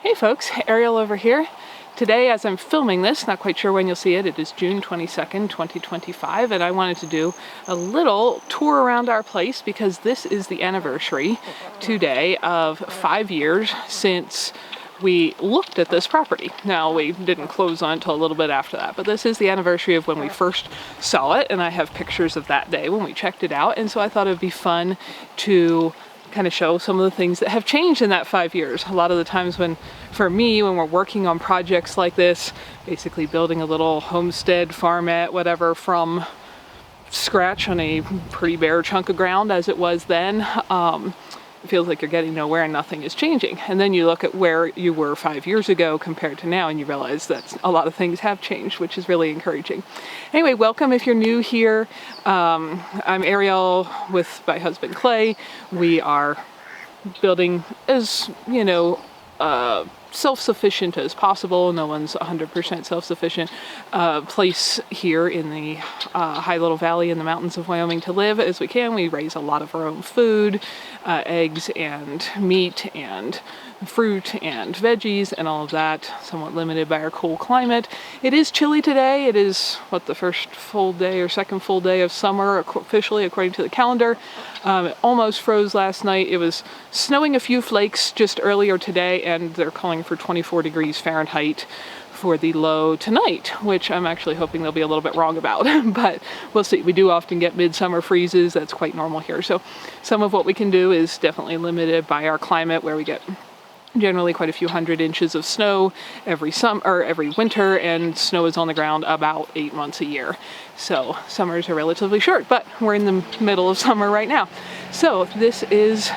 Hey folks, Ariel over here. Today, as I'm filming this, not quite sure when you'll see it, it is June 22nd, 2025, and I wanted to do a little tour around our place because this is the anniversary today of 5 years since we looked at this property. Now, we didn't close on it until a little bit after that, but this is the anniversary of when we first saw it, and I have pictures of that day when we checked it out, and so I thought it would be fun to kind of show some of the things that have changed in that 5 years. A lot of the times for me, when we're working on projects like this, basically building a little homestead, farmette, whatever, from scratch on a pretty bare chunk of ground as it was then, it feels like you're getting nowhere and nothing is changing. And then you look at where you were 5 years ago compared to now and you realize that a lot of things have changed, which is really encouraging. Anyway, welcome if you're new here. I'm Ariel with my husband Clay. We are building as, self-sufficient as possible. No one's 100% self-sufficient place here in the high little valley in the mountains of Wyoming to live as we can. We raise a lot of our own food, eggs and meat and fruit and veggies and all of that, somewhat limited by our cool climate. It is chilly today. It is, the first full day or second full day of summer officially according to the calendar. It almost froze last night. It was snowing a few flakes just earlier today, and they're calling for 24 degrees Fahrenheit for the low tonight, which I'm actually hoping they'll be a little bit wrong about, but we'll see. We do often get midsummer freezes. That's quite normal here. So some of what we can do is definitely limited by our climate, where we get generally quite a few hundred inches of snow every winter, and snow is on the ground about 8 months a year. So summers are relatively short, but we're in the middle of summer right now. So this is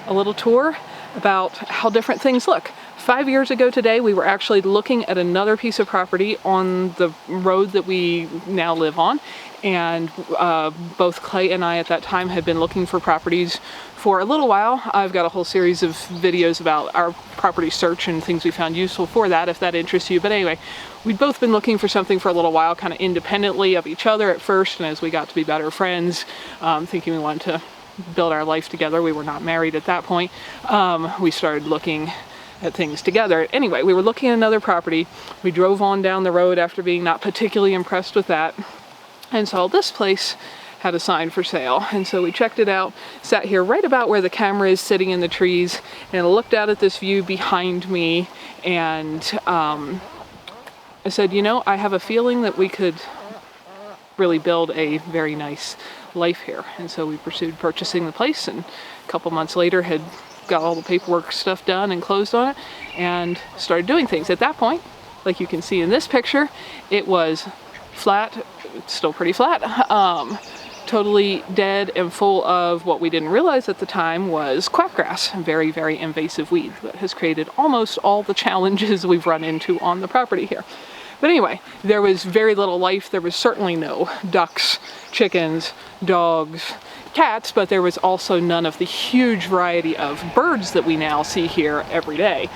a little tour about how different things look. 5 years ago today, we were actually looking at another piece of property on the road that we now live on. And both Clay and I at that time had been looking for properties for a little while. I've got a whole series of videos about our property search and things we found useful for that, if that interests you. But anyway, we'd both been looking for something for a little while, kind of independently of each other at first. And as we got to be better friends, thinking we wanted to build our life together, we were not married at that point, we started looking at things together. Anyway, we were looking at another property. We drove on down the road after being not particularly impressed with that, and saw this place had a sign for sale. And so we checked it out, sat here right about where the camera is sitting in the trees, and looked out at this view behind me, and I said, I have a feeling that we could really build a very nice life here. And so we pursued purchasing the place, and a couple months later had got all the paperwork stuff done and closed on it and started doing things. At that point, like you can see in this picture, it was flat, still pretty flat, totally dead and full of what we didn't realize at the time was quackgrass, a very, very invasive weed that has created almost all the challenges we've run into on the property here. But anyway, there was very little life. There was certainly no ducks, chickens, dogs, cats, but there was also none of the huge variety of birds that we now see here every day.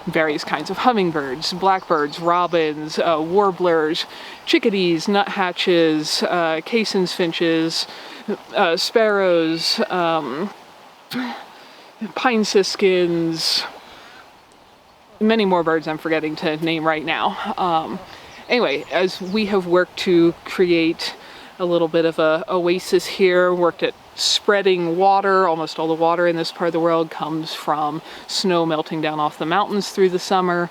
Various kinds of hummingbirds, blackbirds, robins, warblers, chickadees, nuthatches, caissons finches, sparrows, pine siskins, many more birds I'm forgetting to name right now. Anyway, as we have worked to create a little bit of a oasis here, worked at spreading water. Almost all the water in this part of the world comes from snow melting down off the mountains through the summer.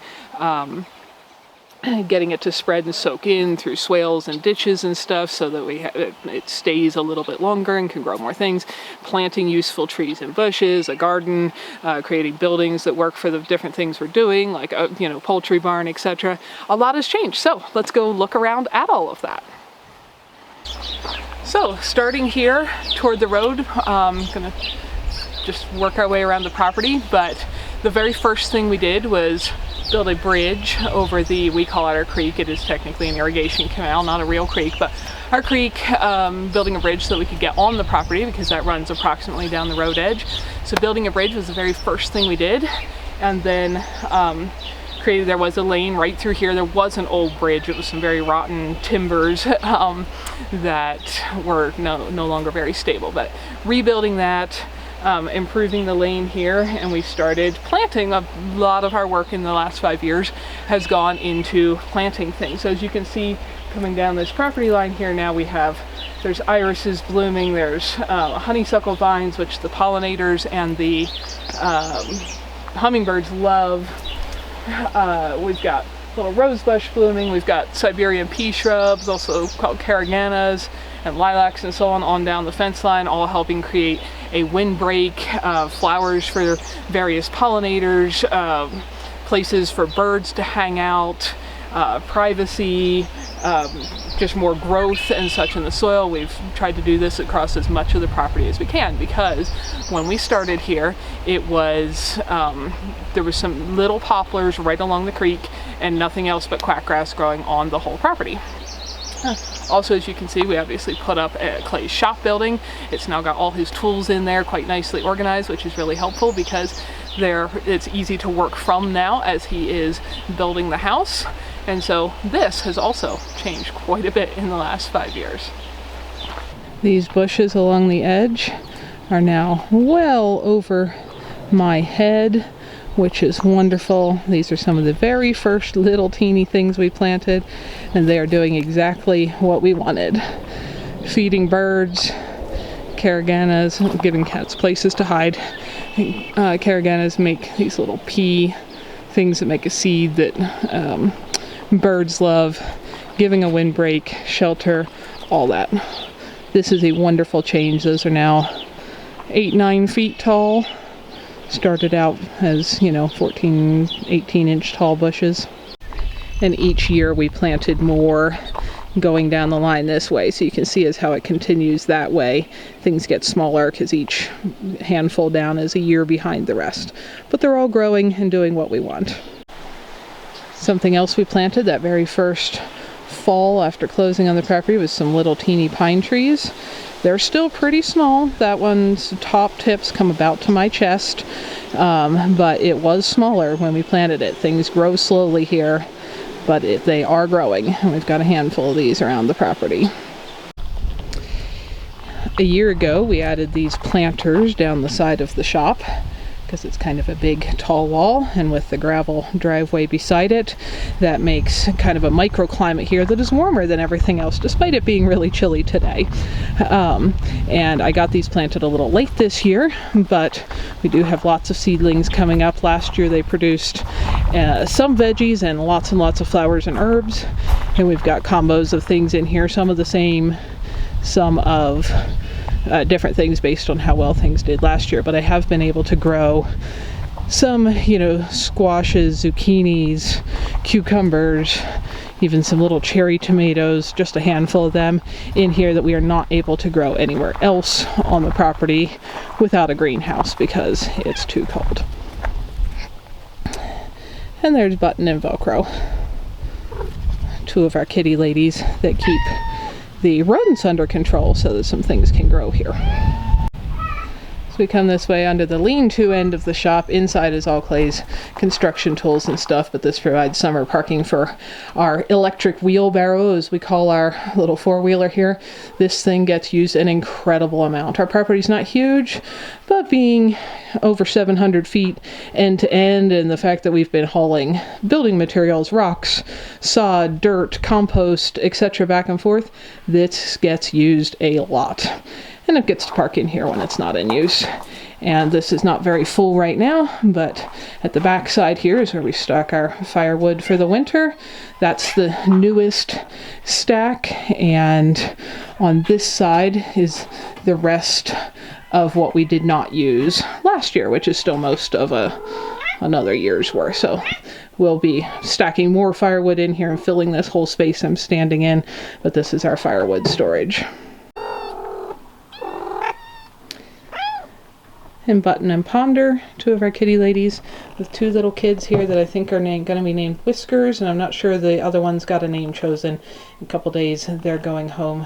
Getting it to spread and soak in through swales and ditches and stuff so that it stays a little bit longer and can grow more things. Planting useful trees and bushes, a garden, creating buildings that work for the different things we're doing, like a poultry barn, etc. A lot has changed. So let's go look around at all of that. So starting here toward the road, I'm gonna just work our way around the property, but the very first thing we did was build a bridge over we call it our creek. It is technically an irrigation canal, not a real creek, but our creek, building a bridge so that we could get on the property because that runs approximately down the road edge. So building a bridge was the very first thing we did, and then there was a lane right through here. There was an old bridge. It was some very rotten timbers that were no longer very stable, but rebuilding that, improving the lane here, and we started planting. A lot of our work in the last 5 years has gone into planting things. So as you can see, coming down this property line here now, there's irises blooming, there's honeysuckle vines, which the pollinators and the hummingbirds love. We've got little rosebush blooming, we've got Siberian pea shrubs, also called caraganas, and lilacs and so on down the fence line, all helping create a windbreak, flowers for various pollinators, places for birds to hang out, privacy, just more growth and such in the soil. We've tried to do this across as much of the property as we can, because when we started here, it was there was some little poplars right along the creek and nothing else but quack grass growing on the whole property. Also, as you can see, we obviously put up a Clay's shop building. It's now got all his tools in there, quite nicely organized, which is really helpful because it's easy to work from now as he is building the house. And so this has also changed quite a bit in the last 5 years. These bushes along the edge are now well over my head, which is wonderful. These are some of the very first little teeny things we planted, and they are doing exactly what we wanted. Feeding birds, caraganas, giving cats places to hide. Caraganas make these little pea things that make a seed that birds love, giving a windbreak, shelter, all that. This is a wonderful change. Those are now 8-9 feet tall. Started out as, 14, 18-inch tall bushes. And each year we planted more going down the line this way. So you can see as how it continues that way, things get smaller because each handful down is a year behind the rest. But they're all growing and doing what we want. Something else we planted that very first fall after closing on the property was some little teeny pine trees. They're still pretty small. That one's top tips come about to my chest, but it was smaller when we planted it. Things grow slowly here, but they are growing, and we've got a handful of these around the property. A year ago, we added these planters down the side of the shop because it's kind of a big tall wall, and with the gravel driveway beside it, that makes kind of a microclimate here that is warmer than everything else, despite it being really chilly today. And I got these planted a little late this year, but we do have lots of seedlings coming up. Last year they produced some veggies and lots of flowers and herbs, and we've got combos of things in here, some of the same, some of different things based on how well things did last year. But I have been able to grow some, squashes, zucchinis, cucumbers, even some little cherry tomatoes, just a handful of them in here that we are not able to grow anywhere else on the property without a greenhouse because it's too cold. And there's Button and Velcro, two of our kitty ladies that keep the rodents under control so that some things can grow here. So we come this way under the lean-to end of the shop. Inside is all Clay's construction tools and stuff, but this provides summer parking for our electric wheelbarrow, as we call our little four-wheeler here. This thing gets used an incredible amount. Our property's not huge, but being over 700 feet end to end, and the fact that we've been hauling building materials, rocks, sod, dirt, compost, etc. back and forth, this gets used a lot. And it gets to park in here when it's not in use. And this is not very full right now, but at the back side here is where we stock our firewood for the winter. That's the newest stack, and on this side is the rest of what we did not use last year, which is still most of another year's worth. So we'll be stacking more firewood in here and filling this whole space I'm standing in, but this is our firewood storage. And Button and Ponder, two of our kitty ladies, with two little kids here that I think are going to be named Whiskers, and I'm not sure the other one's got a name chosen. In a couple days they're going home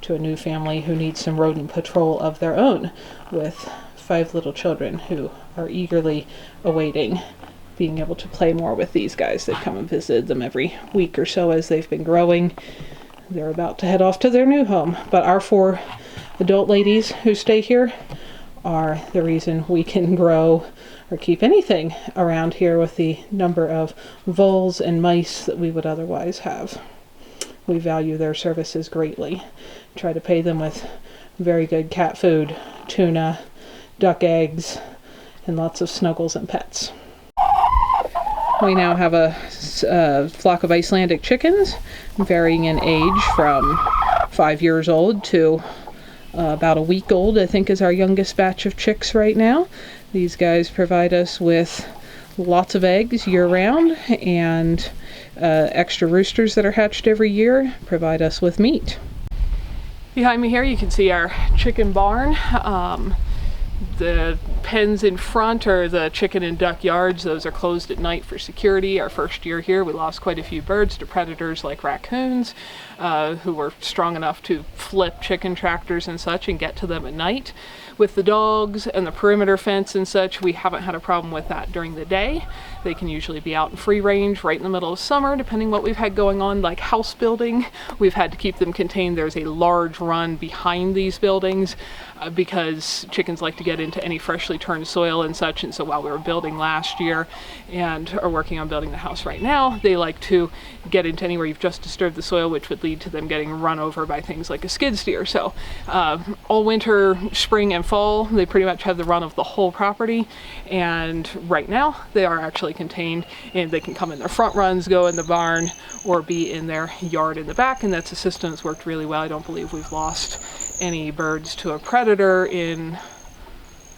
to a new family who needs some rodent patrol of their own, with 5 little children who are eagerly awaiting being able to play more with these guys. They've come and visited them every week or so as they've been growing. They're about to head off to their new home, but our 4 adult ladies who stay here are the reason we can grow or keep anything around here with the number of voles and mice that we would otherwise have. We value their services greatly. Try to pay them with very good cat food, tuna, duck eggs, and lots of snuggles and pets. We now have a flock of Icelandic chickens, varying in age from 5 years old to about a week old, I think, is our youngest batch of chicks right now. These guys provide us with lots of eggs year-round, and extra roosters that are hatched every year provide us with meat. Behind me here you can see our chicken barn. The pens in front are the chicken and duck yards. Those are closed at night for security. Our first year here we lost quite a few birds to predators like raccoons, who were strong enough to flip chicken tractors and such and get to them at night. With the dogs and the perimeter fence and such, we haven't had a problem with that during the day. They can usually be out in free range right in the middle of summer, depending what we've had going on, like house building. We've had to keep them contained. There's a large run behind these buildings because chickens like to get into any freshly turned soil and such. And so while we were building last year and are working on building the house right now, they like to get into anywhere you've just disturbed the soil, which would lead to them getting run over by things like a skid steer. So all winter, spring, and fall, they pretty much have the run of the whole property. And right now they are actually contained, and they can come in their front runs, go in the barn, or be in their yard in the back, and that's a system that's worked really well. I don't believe we've lost any birds to a predator in,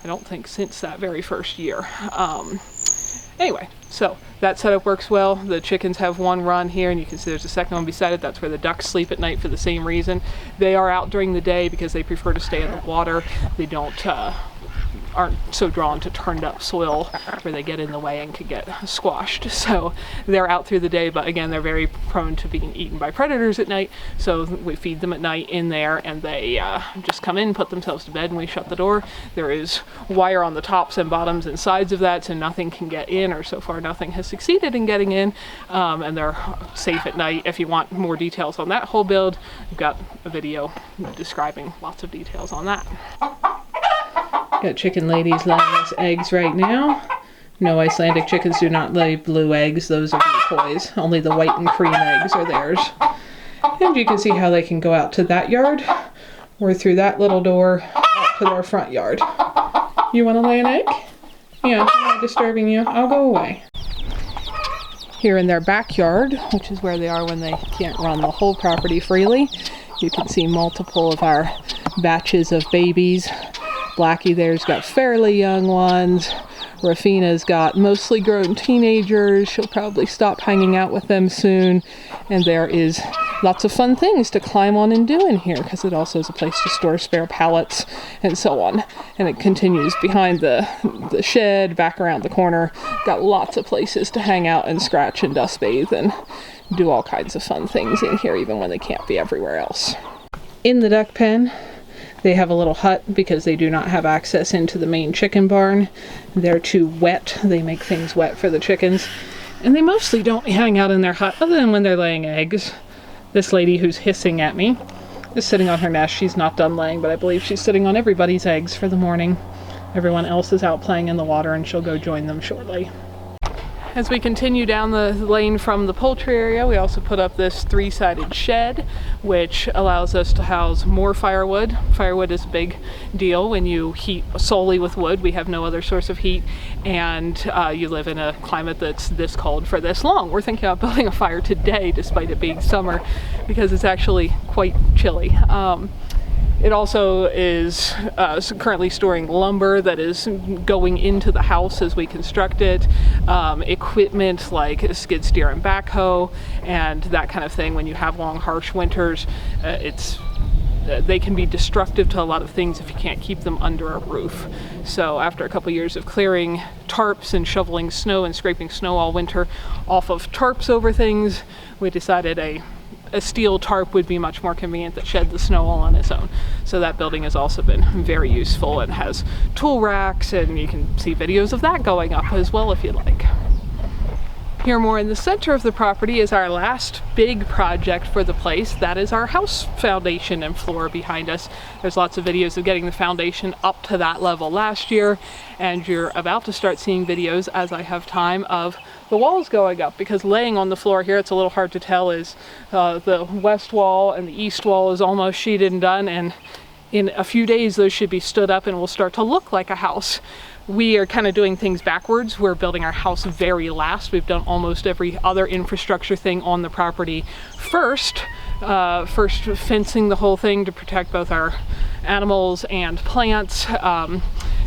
I don't think, since that very first year. Anyway, so that setup works well. The chickens have one run here, and you can see there's a second one beside it. That's where the ducks sleep at night for the same reason. They are out during the day because they prefer to stay in the water. They aren't so drawn to turned up soil where they get in the way and could get squashed. So they're out through the day, but again, they're very prone to being eaten by predators at night. So we feed them at night in there, and they just come in, put themselves to bed, and we shut the door. There is wire on the tops and bottoms and sides of that, so nothing can get in, or so far nothing has succeeded in getting in, and they're safe at night. If you want more details on that whole build, we've got a video describing lots of details on that. Got chicken ladies laying us eggs right now. No, Icelandic chickens do not lay blue eggs. Those are decoys. Only the white and cream eggs are theirs. And you can see how they can go out to that yard or through that little door out to their front yard. You want to lay an egg? Yeah, I'm not disturbing you. I'll go away. Here in their backyard, which is where they are when they can't run the whole property freely, you can see multiple of our batches of babies. Blackie there's got fairly young ones. Rafina's got mostly grown teenagers. She'll probably stop hanging out with them soon. And there is lots of fun things to climb on and do in here, because it also is a place to store spare pallets and so on. And it continues behind the shed, back around the corner. Got lots of places to hang out and scratch and dust bathe and do all kinds of fun things in here, even when they can't be everywhere else. In the duck pen, they have a little hut because they do not have access into the main chicken barn. They're too wet. They make things wet for the chickens. And they mostly don't hang out in their hut other than when they're laying eggs. This lady who's hissing at me is sitting on her nest. She's not done laying, but I believe she's sitting on everybody's eggs for the morning. Everyone else is out playing in the water, and she'll go join them shortly. As we continue down the lane from the poultry area, we also put up this 3-sided shed, which allows us to house more firewood. Firewood is a big deal when you heat solely with wood. We have no other source of heat, and you live in a climate that's this cold for this long. We're thinking about building a fire today, despite it being summer, because it's actually quite chilly. It also is currently storing lumber that is going into the house as we construct it, equipment like a skid steer and backhoe, and that kind of thing. When you have long, harsh winters, they can be destructive to a lot of things if you can't keep them under a roof. So after a couple years of clearing tarps and shoveling snow and scraping snow all winter off of tarps over things, we decided a steel tarp would be much more convenient that shed the snow all on its own. So that building has also been very useful and has tool racks, and you can see videos of that going up as well if you like. Here more in the center of the property is our last big project for the place. That is our house foundation and floor behind us. There's lots of videos of getting the foundation up to that level last year, and you're about to start seeing videos, as I have time, of the walls going up, because laying on the floor here, it's a little hard to tell, is the west wall and the east wall is almost sheeted and done, and in a few days those should be stood up and will start to look like a house. We are kind of doing things backwards. We're building our house very last. We've done almost every other infrastructure thing on the property first. First fencing the whole thing to protect both our animals and plants.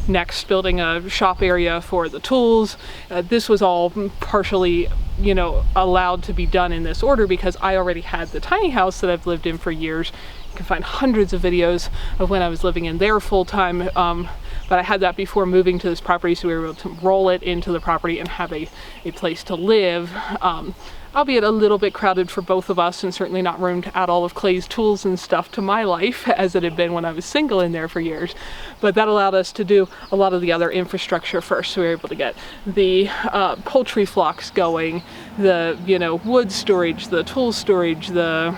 Next, building a shop area for the tools. This was all partially, allowed to be done in this order because I already had the tiny house that I've lived in for years. You can find hundreds of videos of when I was living in there full-time, but I had that before moving to this property, so we were able to roll it into the property and have a place to live. Albeit a little bit crowded for both of us, and certainly not room to add all of Clay's tools and stuff to my life as it had been when I was single in there for years. But that allowed us to do a lot of the other infrastructure first. So we were able to get the poultry flocks going, the wood storage, the tool storage, the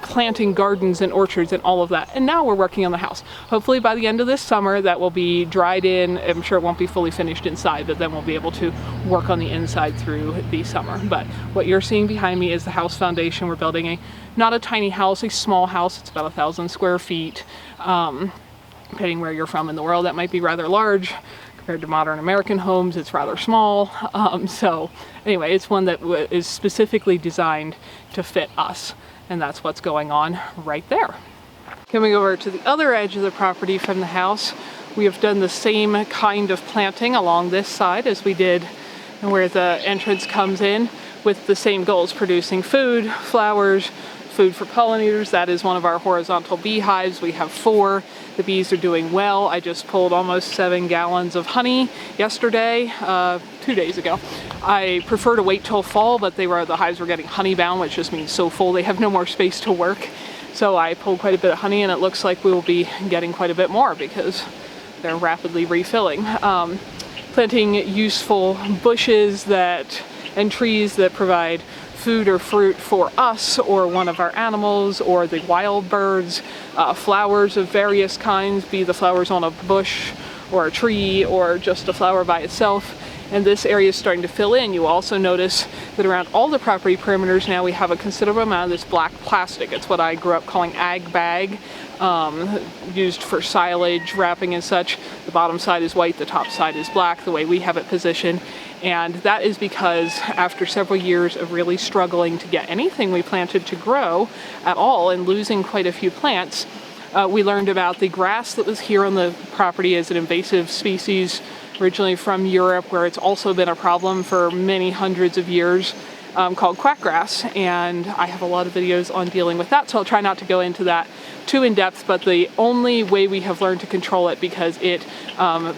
planting gardens and orchards and all of that. And now we're working on the house. Hopefully by the end of this summer that will be dried in. I'm sure it won't be fully finished inside, but then we'll be able to work on the inside through the summer. But what you're seeing behind me is the house foundation. We're building not a tiny house, a small house. It's about 1,000 square feet. Depending where you're from in the world, that might be rather large. Compared to modern American homes, it's rather small. So anyway, it's one that is specifically designed to fit us. And that's what's going on right there. Coming over to the other edge of the property from the house, we have done the same kind of planting along this side as we did where the entrance comes in, with the same goals: producing food, flowers, food for pollinators. That is one of our horizontal beehives. We have 4. The bees are doing well. I just pulled almost 7 gallons of honey yesterday, 2 days ago. I prefer to wait till fall, but the hives were getting honey bound, which just means so full they have no more space to work. So I pulled quite a bit of honey, and it looks like we will be getting quite a bit more because they're rapidly refilling. Planting useful bushes and trees that provide food or fruit for us or one of our animals or the wild birds, flowers of various kinds, be the flowers on a bush or a tree or just a flower by itself. And this area is starting to fill in. You also notice that around all the property perimeters now we have a considerable amount of this black plastic. It's what I grew up calling ag bag, used for silage, wrapping and such. The bottom side is white, the top side is black, the way we have it positioned. And that is because after several years of really struggling to get anything we planted to grow at all and losing quite a few plants, we learned about the grass that was here on the property as an invasive species, originally from Europe, where it's also been a problem for many hundreds of years, called quack grass. And I have a lot of videos on dealing with that, so I'll try not to go into that too in depth, but the only way we have learned to control it, because it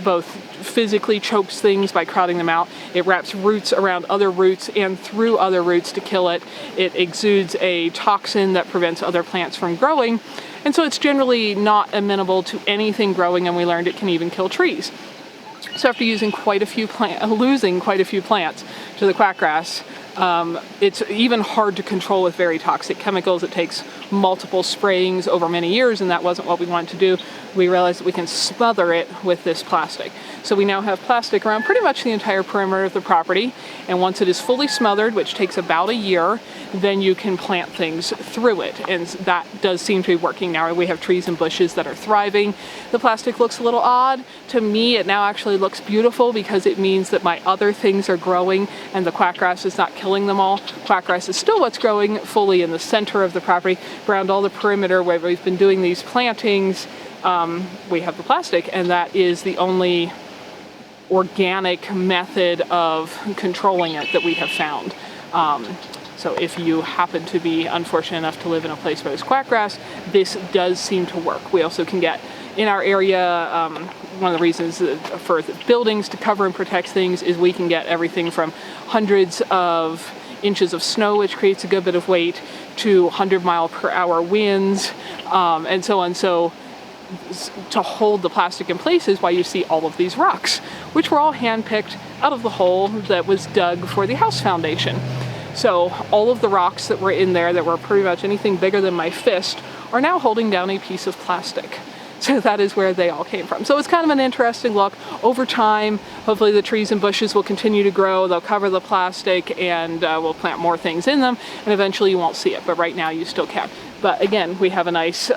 both physically chokes things by crowding them out, it wraps roots around other roots and through other roots to kill it, it exudes a toxin that prevents other plants from growing, and so it's generally not amenable to anything growing, and we learned it can even kill trees. So after losing quite a few plants to the quack grass, it's even hard to control with very toxic chemicals. It takes multiple sprayings over many years, and that wasn't what we wanted to do. We realized that we can smother it with this plastic. So we now have plastic around pretty much the entire perimeter of the property, and once it is fully smothered, which takes about a year, then you can plant things through it, and that does seem to be working now. We have trees and bushes that are thriving. The plastic looks a little odd. To me, it now actually looks beautiful because it means that my other things are growing and the quack grass is not killing them all. Quack grass is still what's growing fully in the center of the property. Around all the perimeter where we've been doing these plantings, we have the plastic, and that is the only organic method of controlling it that we have found. So if you happen to be unfortunate enough to live in a place where there's quack grass, this does seem to work. We also can get, in our area, one of the reasons for the buildings to cover and protect things is we can get everything from hundreds of inches of snow, which creates a good bit of weight, to 100-mile-per-hour winds, and so on. So to hold the plastic in place is why you see all of these rocks, which were all hand-picked out of the hole that was dug for the house foundation. So all of the rocks that were in there that were pretty much anything bigger than my fist are now holding down a piece of plastic. So that is where they all came from. So it's kind of an interesting look. Over time, hopefully the trees and bushes will continue to grow. They'll cover the plastic, and we'll plant more things in them, and eventually you won't see it, but right now you still can. But again, we have a nice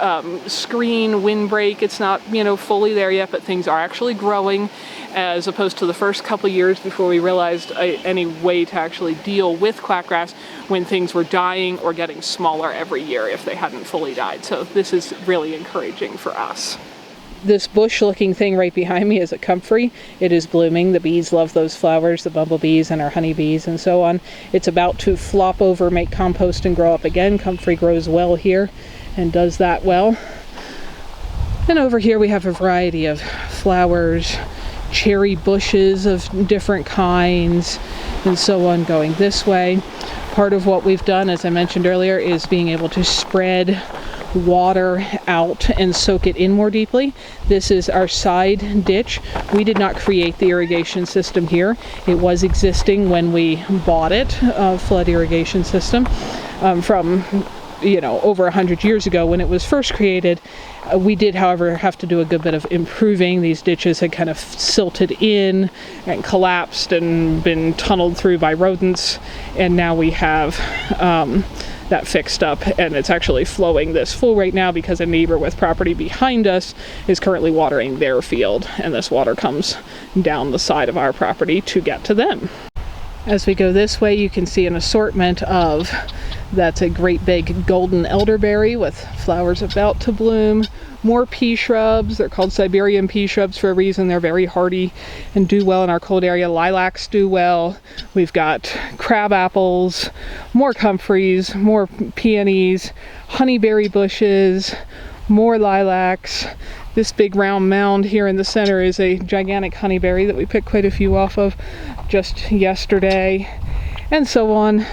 screen windbreak. It's not, fully there yet, but things are actually growing, as opposed to the first couple years before we realized any way to actually deal with quackgrass, when things were dying or getting smaller every year if they hadn't fully died. So this is really encouraging for us. This bush-looking thing right behind me is a comfrey. It is blooming. The bees love those flowers, the bumblebees and our honeybees and so on. It's about to flop over, make compost, and grow up again. Comfrey grows well here and does that well. And over here we have a variety of flowers, cherry bushes of different kinds, and so on going this way. Part of what we've done, as I mentioned earlier, is being able to spread water out and soak it in more deeply. This is our side ditch. We did not create the irrigation system here. It was existing when we bought it, a flood irrigation system from over 100 years ago when it was first created. We did, however, have to do a good bit of improving. These ditches had kind of silted in and collapsed and been tunneled through by rodents, and now we have that fixed up, and it's actually flowing this full right now because a neighbor with property behind us is currently watering their field, and this water comes down the side of our property to get to them. As we go this way, you can see an assortment of, that's a great big golden elderberry with flowers about to bloom. More pea shrubs. They're called Siberian pea shrubs for a reason. They're very hardy and do well in our cold area. Lilacs do well. We've got crab apples, more comfreys, more peonies, honeyberry bushes, more lilacs. This big round mound here in the center is a gigantic honeyberry that we picked quite a few off of just yesterday, and so on.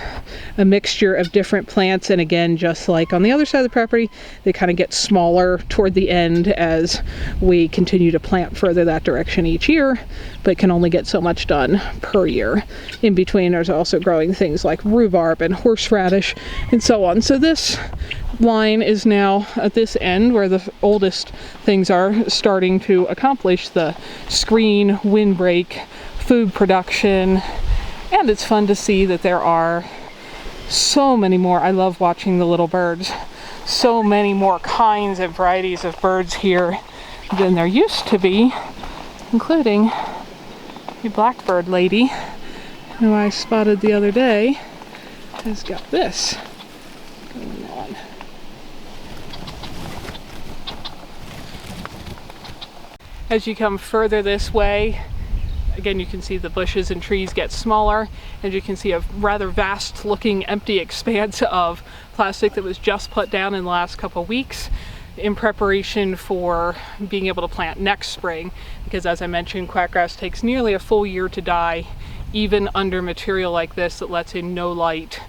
A mixture of different plants, and again, just like on the other side of the property, they kind of get smaller toward the end as we continue to plant further that direction each year, but can only get so much done per year. In between, there's also growing things like rhubarb and horseradish and so on. So this line is now at this end where the oldest things are starting to accomplish the screen, windbreak, food production, and it's fun to see that there are so many more. I love watching the little birds. So many more kinds and varieties of birds here than there used to be, including a blackbird lady who I spotted the other day has got this going on. As you come further this way, again, you can see the bushes and trees get smaller, and you can see a rather vast looking empty expanse of plastic that was just put down in the last couple weeks in preparation for being able to plant next spring, because as I mentioned, quackgrass takes nearly a full year to die, even under material like this that lets in no light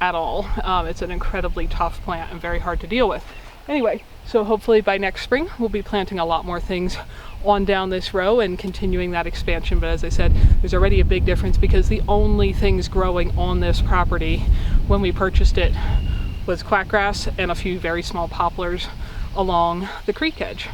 at all. It's an incredibly tough plant and very hard to deal with. Anyway, so hopefully by next spring we'll be planting a lot more things on down this row and continuing that expansion. But as I said, there's already a big difference because the only things growing on this property when we purchased it was quackgrass and a few very small poplars along the creek edge.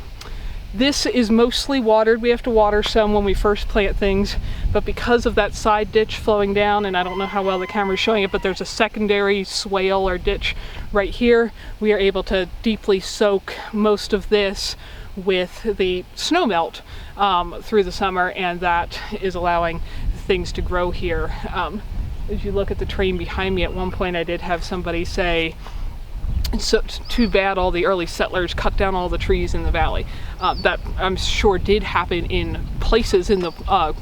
This is mostly watered. We have to water some when we first plant things, but because of that side ditch flowing down, and I don't know how well the camera is showing it, but there's a secondary swale or ditch right here, we are able to deeply soak most of this with the snow melt through the summer, and that is allowing things to grow here. As you look at the train behind me, at one point I did have somebody say, it's so too bad all the early settlers cut down all the trees in the valley. That I'm sure did happen in places in the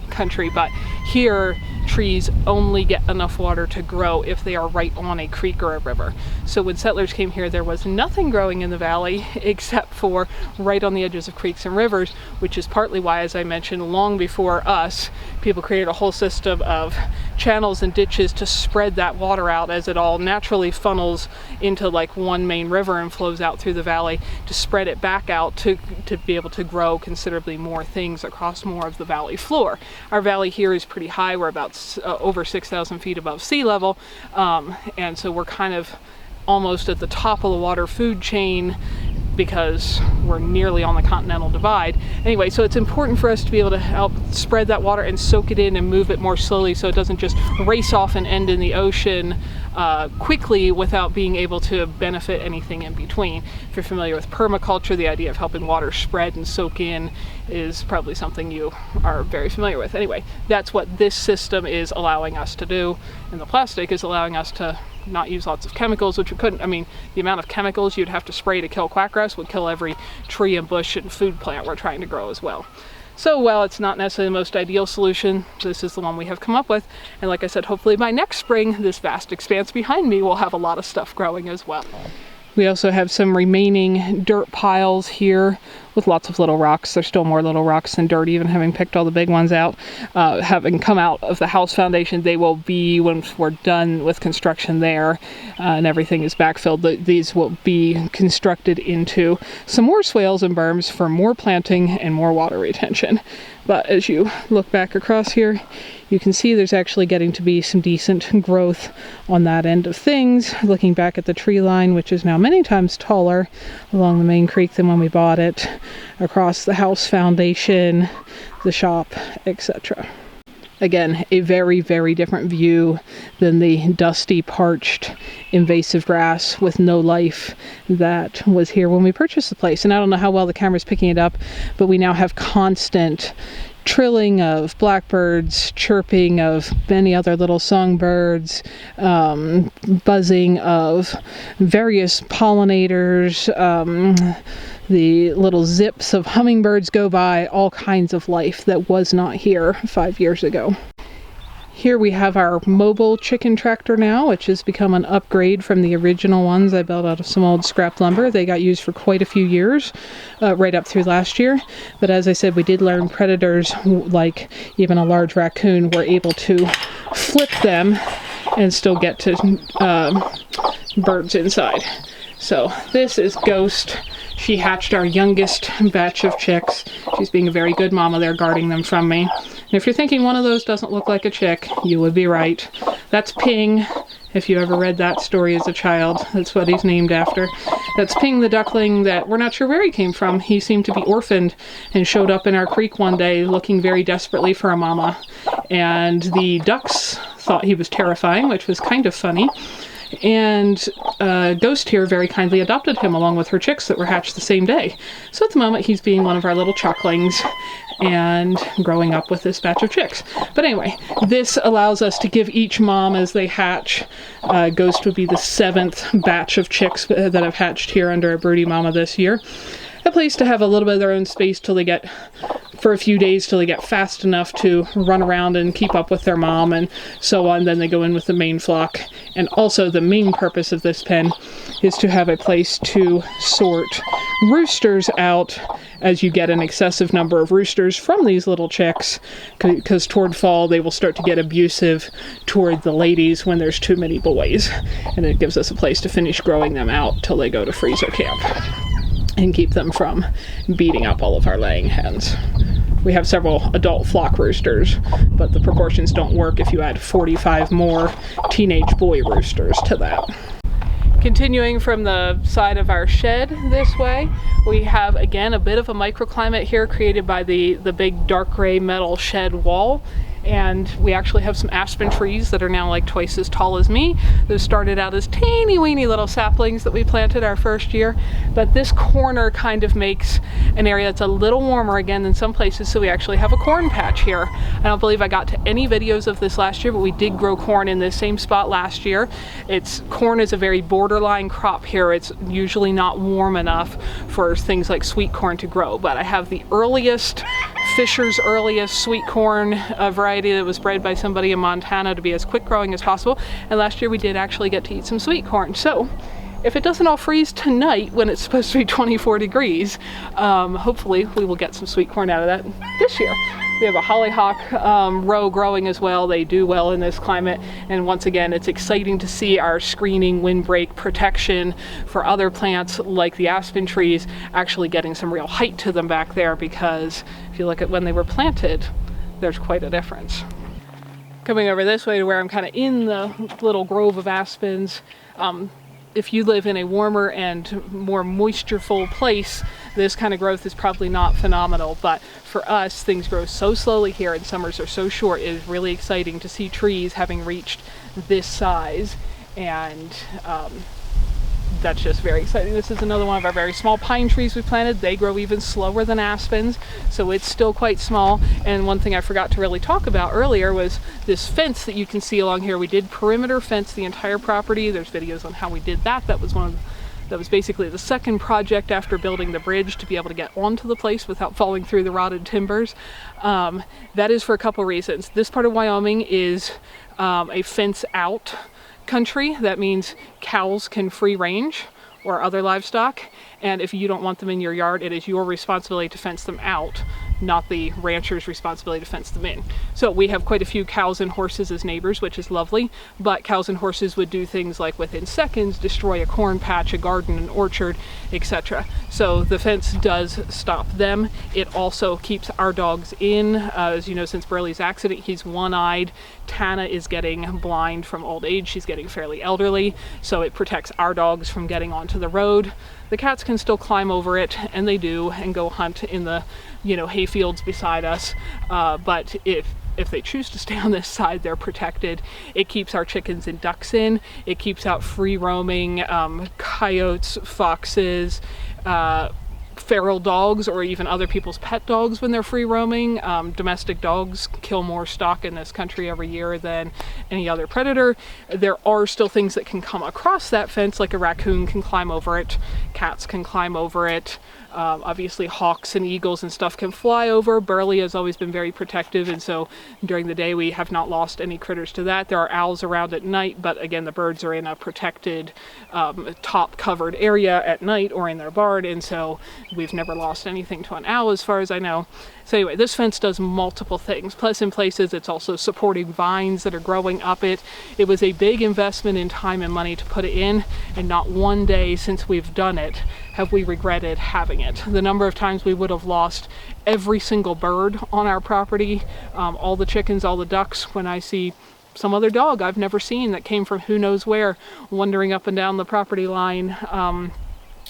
country, but here trees only get enough water to grow if they are right on a creek or a river. So when settlers came here, there was nothing growing in the valley except for right on the edges of creeks and rivers, which is partly why, as I mentioned, long before us, people created a whole system of channels and ditches to spread that water out as it all naturally funnels into like one one main river and flows out through the valley to spread it back out to be able to grow considerably more things across more of the valley floor. Our valley here is pretty high. We're about over 6,000 feet above sea level, and so we're kind of almost at the top of the water food chain because we're nearly on the continental divide. Anyway, so it's important for us to be able to help spread that water and soak it in and move it more slowly so it doesn't just race off and end in the ocean quickly without being able to benefit anything in between. If you're familiar with permaculture, the idea of helping water spread and soak in is probably something you are very familiar with. Anyway, that's what this system is allowing us to do, and the plastic is allowing us to not use lots of chemicals, which we couldn't. I mean, the amount of chemicals you'd have to spray to kill quackgrass would kill every tree and bush and food plant we're trying to grow as well. So while it's not necessarily the most ideal solution, this is the one we have come up with. And like I said, hopefully by next spring, this vast expanse behind me will have a lot of stuff growing as well. We also have some remaining dirt piles here with lots of little rocks. There's still more little rocks than dirt, even having picked all the big ones out. Having come out of the house foundation, they will be, when we're done with construction there and everything is backfilled, these will be constructed into some more swales and berms for more planting and more water retention. But as you look back across here, you can see there's actually getting to be some decent growth on that end of things. Looking back at the tree line, which is now many times taller along the main creek than when we bought it, across the house foundation, the shop, etc. Again, a very, very different view than the dusty, parched, invasive grass with no life that was here when we purchased the place. And I don't know how well the camera's picking it up, but we now have constant trilling of blackbirds, chirping of many other little songbirds, buzzing of various pollinators, the little zips of hummingbirds go by, all kinds of life that was not here 5 years ago. Here we have our mobile chicken tractor now, which has become an upgrade from the original ones I built out of some old scrap lumber. They got used for quite a few years, right up through last year. But as I said, we did learn predators, like even a large raccoon, were able to flip them and still get to birds inside. So this is Ghost. She hatched our youngest batch of chicks. She's being a very good mama there, guarding them from me. And if you're thinking one of those doesn't look like a chick, you would be right. That's Ping. If you ever read that story as a child, that's what he's named after. That's Ping the duckling that we're not sure where he came from. He seemed to be orphaned and showed up in our creek one day looking very desperately for a mama. And the ducks thought he was terrifying, which was kind of funny. And Ghost here very kindly adopted him along with her chicks that were hatched the same day. So at the moment he's being one of our little chucklings and growing up with this batch of chicks. But anyway, this allows us to give each mom as they hatch. Ghost would be the 7th batch of chicks that have hatched here under a broody mama this year. A place to have a little bit of their own space till they get, for a few days, till they get fast enough to run around and keep up with their mom and so on. Then they go in with the main flock. And also the main purpose of this pen is to have a place to sort roosters out as you get an excessive number of roosters from these little chicks, because toward fall they will start to get abusive toward the ladies when there's too many boys. And it gives us a place to finish growing them out till they go to freezer camp and keep them from beating up all of our laying hens. We have several adult flock roosters, but the proportions don't work if you add 45 more teenage boy roosters to that. Continuing from the side of our shed this way, we have again a bit of a microclimate here created by the big dark gray metal shed wall. And we actually have some aspen trees that are now like twice as tall as me. Those started out as teeny weeny little saplings that we planted our first year. But this corner kind of makes an area that's a little warmer again than some places, so we actually have a corn patch here. I don't believe I got to any videos of this last year, but we did grow corn in this same spot last year. Corn is a very borderline crop here. It's usually not warm enough for things like sweet corn to grow, but I have the earliest, Fisher's earliest sweet corn variety that was bred by somebody in Montana to be as quick growing as possible. And last year we did actually get to eat some sweet corn. So if it doesn't all freeze tonight when it's supposed to be 24 degrees, hopefully we will get some sweet corn out of that this year. We have a hollyhock row growing as well. They do well in this climate, and once again it's exciting to see our screening windbreak protection for other plants like the aspen trees actually getting some real height to them back there, because if you look at when they were planted, there's quite a difference. Coming over this way to where I'm kind of in the little grove of aspens, if you live in a warmer and more moistureful place, this kind of growth is probably not phenomenal, but for us, things grow so slowly here and summers are so short. It is really exciting to see trees having reached this size, and that's just very exciting. This is another one of our very small pine trees we planted. They grow even slower than aspens, so it's still quite small. And one thing I forgot to really talk about earlier was this fence that you can see along here. We did perimeter fence the entire property. There's videos on how we did that. That was basically the second project after building the bridge to be able to get onto the place without falling through the rotted timbers. That is for a couple reasons. This part of Wyoming is a fence out country. That means cows can free range, or other livestock, and if you don't want them in your yard, it is your responsibility to fence them out, not the rancher's responsibility to fence them in. So we have quite a few cows and horses as neighbors, which is lovely, but cows and horses would do things like within seconds destroy a corn patch, a garden, an orchard, etc. So the fence does stop them. It also keeps our dogs in. As you know, since Burley's accident, he's one-eyed. Tana is getting blind from old age. She's getting fairly elderly, so it protects our dogs from getting onto the road. The cats can still climb over it, and they do, and go hunt in the, hay fields beside us. But if they choose to stay on this side, they're protected. It keeps our chickens and ducks in. It keeps out free roaming coyotes, foxes, feral dogs, or even other people's pet dogs when they're free roaming. Domestic dogs kill more stock in this country every year than any other predator. There are still things that can come across that fence, like a raccoon can climb over it, cats can climb over it. Obviously hawks and eagles and stuff can fly over. Burley has always been very protective, and so during the day we have not lost any critters to that. There are owls around at night, but again, the birds are in a protected top covered area at night or in their barn, and so we've never lost anything to an owl as far as I know. So anyway, this fence does multiple things. Plus, in places, it's also supporting vines that are growing up it. It was a big investment in time and money to put it in, and not one day since we've done it have we regretted having it. The number of times we would have lost every single bird on our property, all the chickens, all the ducks, when I see some other dog I've never seen that came from who knows where, wandering up and down the property line,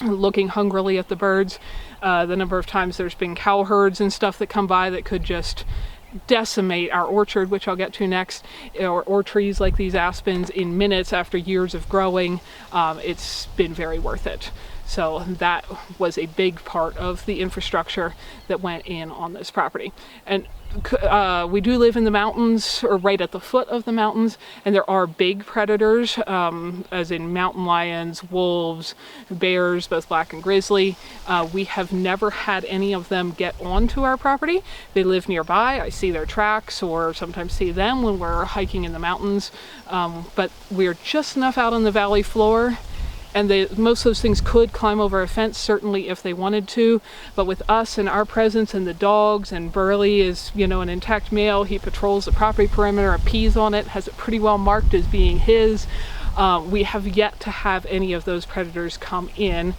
looking hungrily at the birds. The number of times there's been cow herds and stuff that come by that could just decimate our orchard, which I'll get to next, or trees like these aspens in minutes after years of growing. It's been very worth it. So that was a big part of the infrastructure that went in on this property. And we do live in the mountains, or right at the foot of the mountains, and there are big predators, as in mountain lions, wolves, bears, both black and grizzly. We have never had any of them get onto our property. They live nearby. I see their tracks, or sometimes see them when we're hiking in the mountains, but we're just enough out on the valley floor. And most of those things could climb over a fence, certainly if they wanted to. But with us and our presence and the dogs, and Burley is, an intact male. He patrols the property perimeter and pees on it, has it pretty well marked as being his. We have yet to have any of those predators come in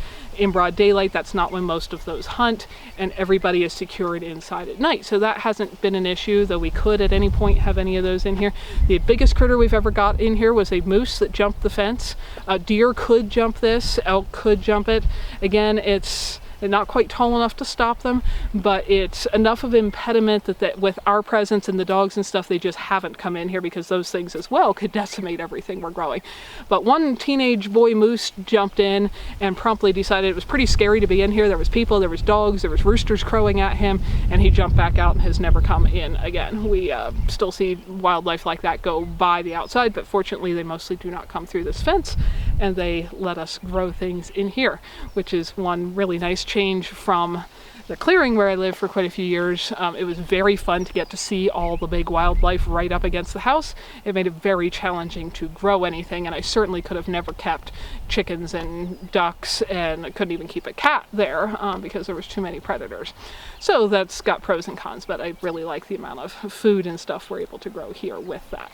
broad daylight. That's not when most of those hunt, and everybody is secured inside at night. So that hasn't been an issue, though we could at any point have any of those in here. The biggest critter we've ever got in here was a moose that jumped the fence. Deer could jump this, elk could jump it. Again, it's not quite tall enough to stop them, but it's enough of an impediment that with our presence and the dogs and stuff, they just haven't come in here, because those things as well could decimate everything we're growing. But one teenage boy moose jumped in and promptly decided it was pretty scary to be in here. There was people, there was dogs, there was roosters crowing at him, and he jumped back out and has never come in again. We still see wildlife like that go by the outside, but fortunately they mostly do not come through this fence, and they let us grow things in here, which is one really nice change from the clearing where I lived for quite a few years, it was very fun to get to see all the big wildlife right up against the house. It made it very challenging to grow anything, and I certainly could have never kept chickens and ducks, and I couldn't even keep a cat there because there was too many predators. So that's got pros and cons, but I really like the amount of food and stuff we're able to grow here with that.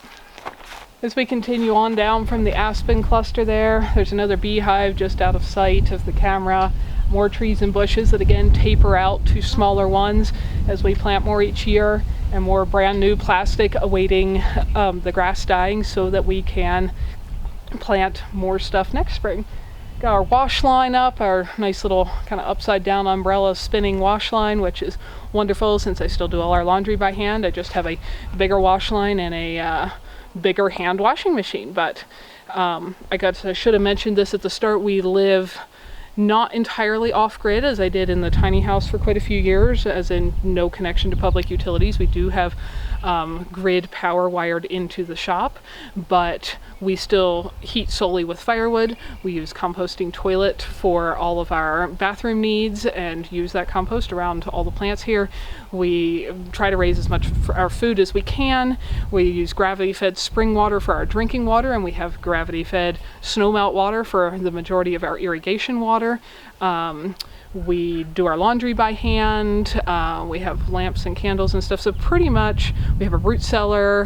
As we continue on down from the aspen cluster there's another beehive just out of sight of the camera. More trees and bushes that again taper out to smaller ones as we plant more each year, and more brand new plastic awaiting the grass dying so that we can plant more stuff next spring. Got our wash line up, our nice little kind of upside down umbrella spinning wash line, which is wonderful since I still do all our laundry by hand. I just have a bigger wash line and a bigger hand washing machine. But I should have mentioned this at the start. We live not entirely off-grid as I did in the tiny house for quite a few years, as in no connection to public utilities. We do have grid power wired into the shop, but we still heat solely with firewood. We use composting toilet for all of our bathroom needs and use that compost around all the plants here. We try to raise as much for our food as we can. We use gravity-fed spring water for our drinking water, and we have gravity-fed snowmelt water for the majority of our irrigation water. We do our laundry by hand. We have lamps and candles and stuff. So pretty much we have a root cellar,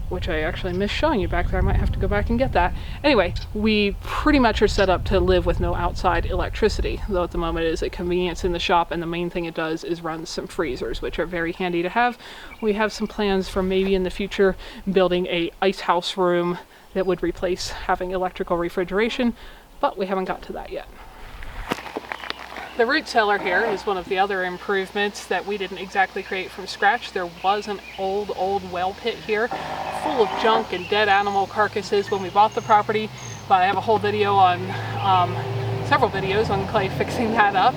which I actually missed showing you back there. I might have to go back and get that. Anyway, we pretty much are set up to live with no outside electricity, though at the moment it is a convenience in the shop, and the main thing it does is run some freezers, which are very handy to have. We have some plans for maybe in the future building a ice house room that would replace having electrical refrigeration, but we haven't got to that yet. The root cellar here is one of the other improvements that we didn't exactly create from scratch. There was an old well pit here full of junk and dead animal carcasses when we bought the property, but I have a whole video on, several videos on Clay fixing that up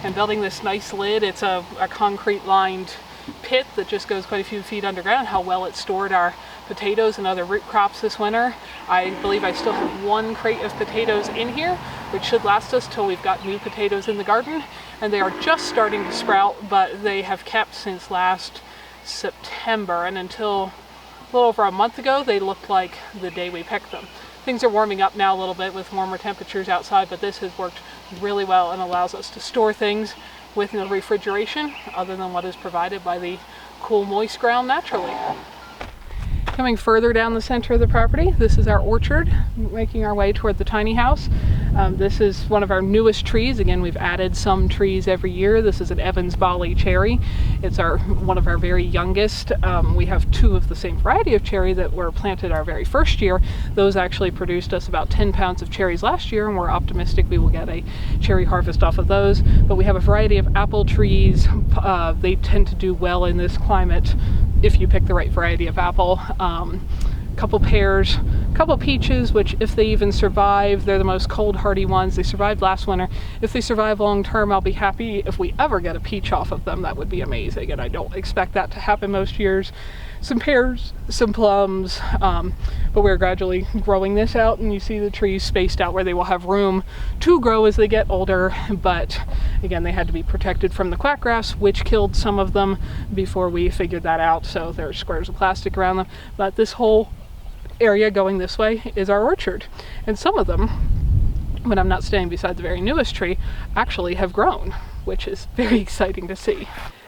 and building this nice lid. It's a concrete lined pit that just goes quite a few feet underground. How well it stored our potatoes and other root crops this winter. I believe I still have one crate of potatoes in here, which should last us till we've got new potatoes in the garden, and they are just starting to sprout, but they have kept since last September, and until a little over a month ago they looked like the day we picked them. Things are warming up now a little bit with warmer temperatures outside, but this has worked really well and allows us to store things with no refrigeration other than what is provided by the cool, moist ground naturally. Coming further down the center of the property, this is our orchard, making our way toward the tiny house. This is one of our newest trees. Again, we've added some trees every year. This is an Evans Bali cherry. It's one of our very youngest. We have two of the same variety of cherry that were planted our very first year. Those actually produced us about 10 pounds of cherries last year, and we're optimistic we will get a cherry harvest off of those. But we have a variety of apple trees. They tend to do well in this climate if you pick the right variety of apple. Couple pears, couple peaches, which if they even survive, they're the most cold hardy ones. They survived last winter. If they survive long term, I'll be happy if we ever get a peach off of them. That would be amazing, and I don't expect that to happen most years. Some pears, some plums, but we're gradually growing this out, and you see the trees spaced out where they will have room to grow as they get older. But again, they had to be protected from the quack grass, which killed some of them before we figured that out, so there's squares of plastic around them. But this whole area going this way is our orchard, and some of them, when I'm not standing beside the very newest tree, actually have grown, which is very exciting to see.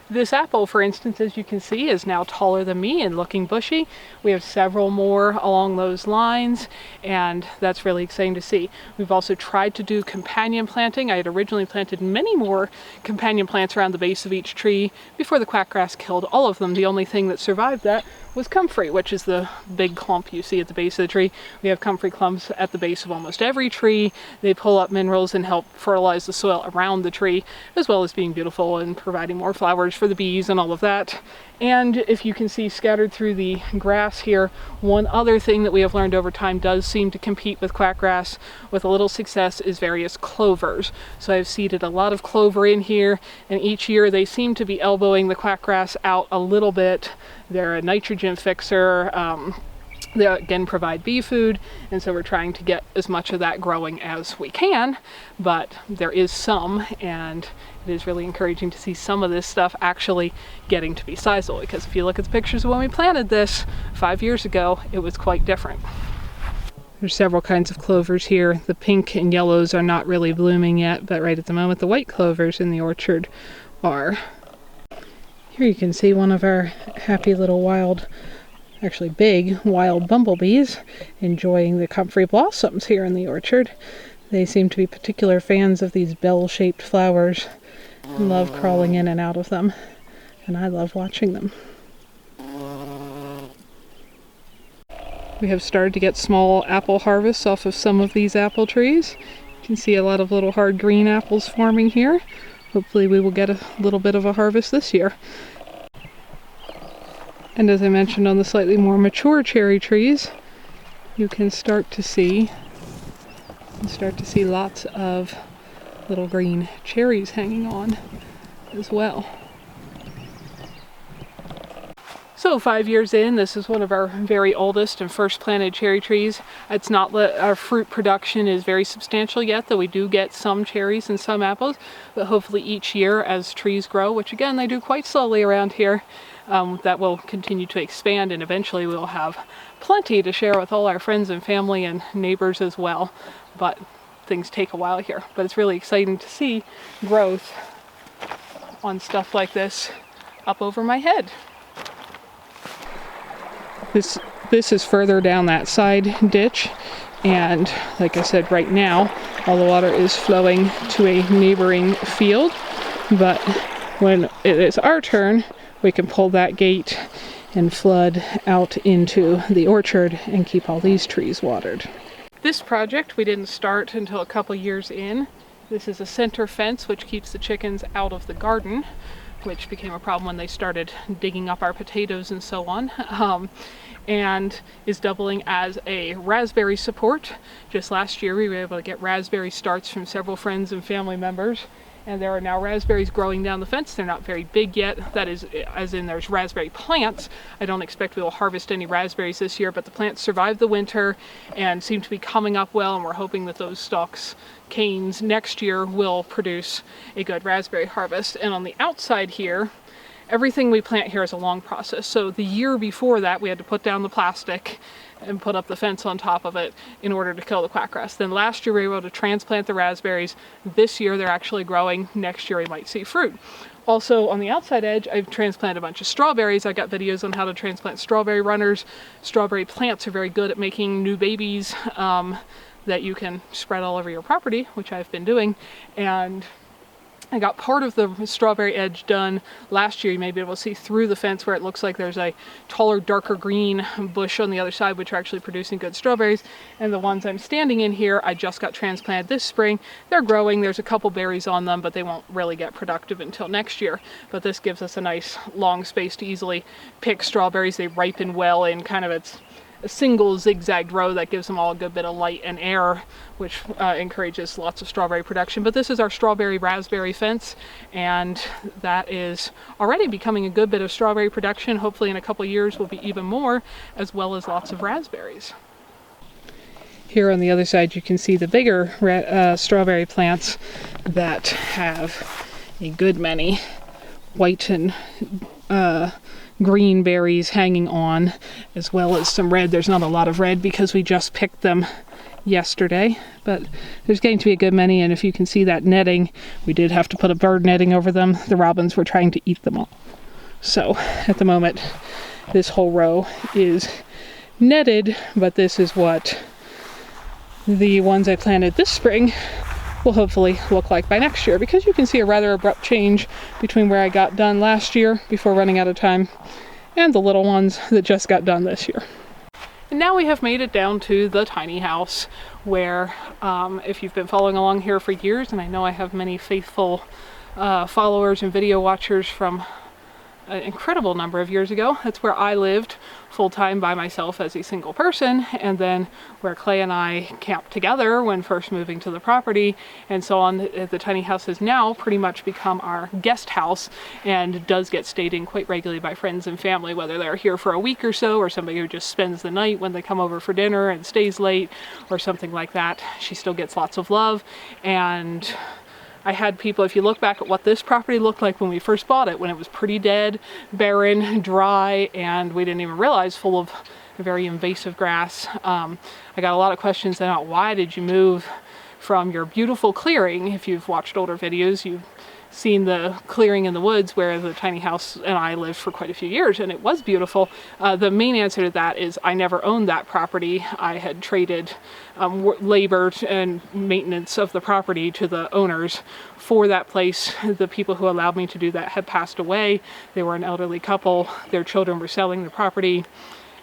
This apple, for instance, as you can see, is now taller than me and looking bushy. We have several more along those lines, and that's really exciting to see. We've also tried to do companion planting. I had originally planted many more companion plants around the base of each tree before the quackgrass killed all of them. The only thing that survived that was comfrey, which is the big clump you see at the base of the tree. We have comfrey clumps at the base of almost every tree. They pull up minerals and help fertilize the soil around the tree, as well as being beautiful and providing more flowers for the bees and all of that. And if you can see scattered through the grass here, one other thing that we have learned over time does seem to compete with quackgrass with a little success is various clovers. So I've seeded a lot of clover in here, and each year they seem to be elbowing the quackgrass out a little bit. They're a nitrogen fixer. They again provide bee food, and so we're trying to get as much of that growing as we can, but there is some, and it is really encouraging to see some of this stuff actually getting to be sizable, because if you look at the pictures of when we planted this 5 years ago, it was quite different. There's several kinds of clovers here. The pink and yellows are not really blooming yet, but right at the moment the white clovers in the orchard are. Here you can see one of our happy little actually big wild bumblebees enjoying the comfrey blossoms here in the orchard. They seem to be particular fans of these bell-shaped flowers and love crawling in and out of them, and I love watching them. We have started to get small apple harvests off of some of these apple trees. You can see a lot of little hard green apples forming here. Hopefully we will get a little bit of a harvest this year. And as I mentioned, on the slightly more mature cherry trees, you can start to see lots of little green cherries hanging on as well. So 5 years in, this is one of our very oldest and first planted cherry trees. It's not our fruit production is very substantial yet, though we do get some cherries and some apples, but hopefully each year as trees grow, which again they do quite slowly around here, that will continue to expand, and eventually we'll have plenty to share with all our friends and family and neighbors as well. But things take a while here. But it's really exciting to see growth on stuff like this up over my head. This is further down that side ditch, and like I said, right now all the water is flowing to a neighboring field, but when it is our turn, we can pull that gate and flood out into the orchard and keep all these trees watered. This project we didn't start until a couple years in. This is a center fence which keeps the chickens out of the garden, which became a problem when they started digging up our potatoes and so on, and is doubling as a raspberry support. Just last year we were able to get raspberry starts from several friends and family members, and there are now raspberries growing down the fence. They're not very big yet. That is, as in there's raspberry plants. I don't expect we will harvest any raspberries this year, but the plants survived the winter and seem to be coming up well, and we're hoping that those stalks, canes, next year will produce a good raspberry harvest. And on the outside here, everything we plant here is a long process. So the year before that, we had to put down the plastic and put up the fence on top of it in order to kill the quackgrass. Then last year we were able to transplant the raspberries. This year they're actually growing. Next year we might see fruit. Also on the outside edge, I've transplanted a bunch of strawberries. I got videos on how to transplant strawberry runners. Strawberry plants are very good at making new babies that you can spread all over your property, which I've been doing. And I got part of the strawberry edge done last year. You may be able to see through the fence where it looks like there's a taller, darker green bush on the other side, which are actually producing good strawberries. And the ones I'm standing in here, I just got transplanted this spring. They're growing. There's a couple berries on them, but they won't really get productive until next year. But this gives us a nice long space to easily pick strawberries. They ripen well in kind of a single zigzagged row that gives them all a good bit of light and air, which encourages lots of strawberry production. But this is our strawberry raspberry fence, and that is already becoming a good bit of strawberry production. Hopefully in a couple years will be even more, as well as lots of raspberries. Here on the other side you can see the bigger strawberry plants that have a good many white and green berries hanging on, as well as some red. There's not a lot of red because we just picked them yesterday, but there's getting to be a good many. And if you can see that netting, we did have to put a bird netting over them. The robins were trying to eat them all. So at the moment this whole row is netted, but this is what the ones I planted this spring will hopefully look like by next year, because you can see a rather abrupt change between where I got done last year before running out of time and the little ones that just got done this year. And now we have made it down to the tiny house where, if you've been following along here for years, and I know I have many faithful followers and video watchers from an incredible number of years ago. That's where I lived full-time by myself as a single person, and then where Clay and I camped together when first moving to the property, and so on. The tiny house has now pretty much become our guest house and does get stayed in quite regularly by friends and family, whether they're here for a week or so, or somebody who just spends the night when they come over for dinner and stays late, or something like that. She still gets lots of love. And I had people, if you look back at what this property looked like when we first bought it, when it was pretty dead, barren, dry, and we didn't even realize full of very invasive grass. I got a lot of questions about why did you move from your beautiful clearing. If you've watched older videos, you've seen the clearing in the woods where the tiny house and I lived for quite a few years, and it was beautiful. The main answer to that is I never owned that property. I had traded labor and maintenance of the property to the owners for that place. The people who allowed me to do that had passed away. They were an elderly couple. Their children were selling the property.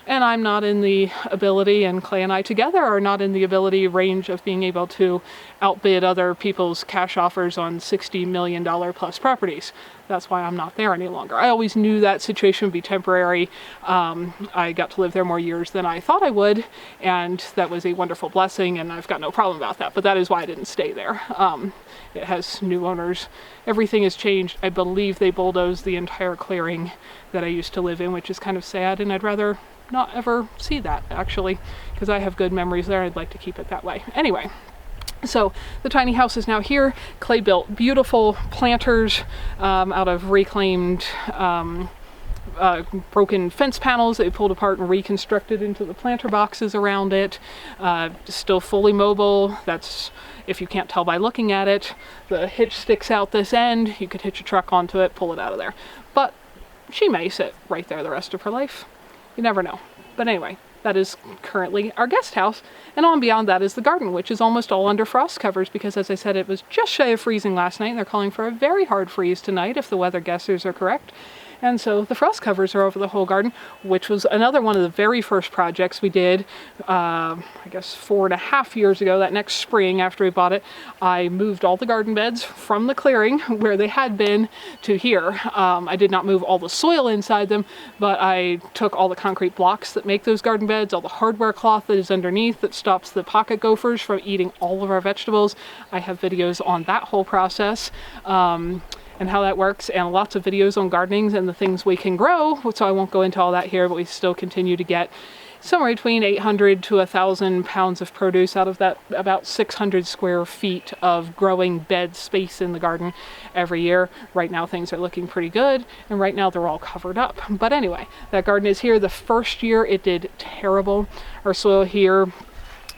And I'm not in the ability, and Clay and I together are not in the ability range of being able to outbid other people's cash offers on $60 million plus properties. That's why I'm not there any longer. I always knew that situation would be temporary. I got to live there more years than I thought I would, and that was a wonderful blessing, and I've got no problem about that. But that is why I didn't stay there. It has new owners. Everything has changed. I believe they bulldozed the entire clearing that I used to live in, which is kind of sad, and I'd rather not ever see that, actually, because I have good memories there. I'd like to keep it that way. Anyway, so the tiny house is now here. Clay built beautiful planters out of reclaimed broken fence panels that he pulled apart and reconstructed into the planter boxes around it. Still fully mobile. That's, if you can't tell by looking at it, the hitch sticks out this end. You could hitch a truck onto it, pull it out of there. But she may sit right there the rest of her life. You never know. But anyway, that is currently our guest house. And on beyond that is the garden, which is almost all under frost covers because, as I said, it was just shy of freezing last night, and they're calling for a very hard freeze tonight if the weather guessers are correct. And so the frost covers are over the whole garden, which was another one of the very first projects we did, I guess 4.5 years ago. That next spring after we bought it, I moved all the garden beds from the clearing where they had been to here. I did not move all the soil inside them, but I took all the concrete blocks that make those garden beds, all the hardware cloth that is underneath that stops the pocket gophers from eating all of our vegetables. I have videos on that whole process. And how that works, and lots of videos on gardening and the things we can grow, so I won't go into all that here, but we still continue to get somewhere between 800 to 1,000 pounds of produce out of that about 600 square feet of growing bed space in the garden every year. Right now things are looking pretty good, and right now they're all covered up. But anyway, that garden is here. The first year it did terrible. Our soil here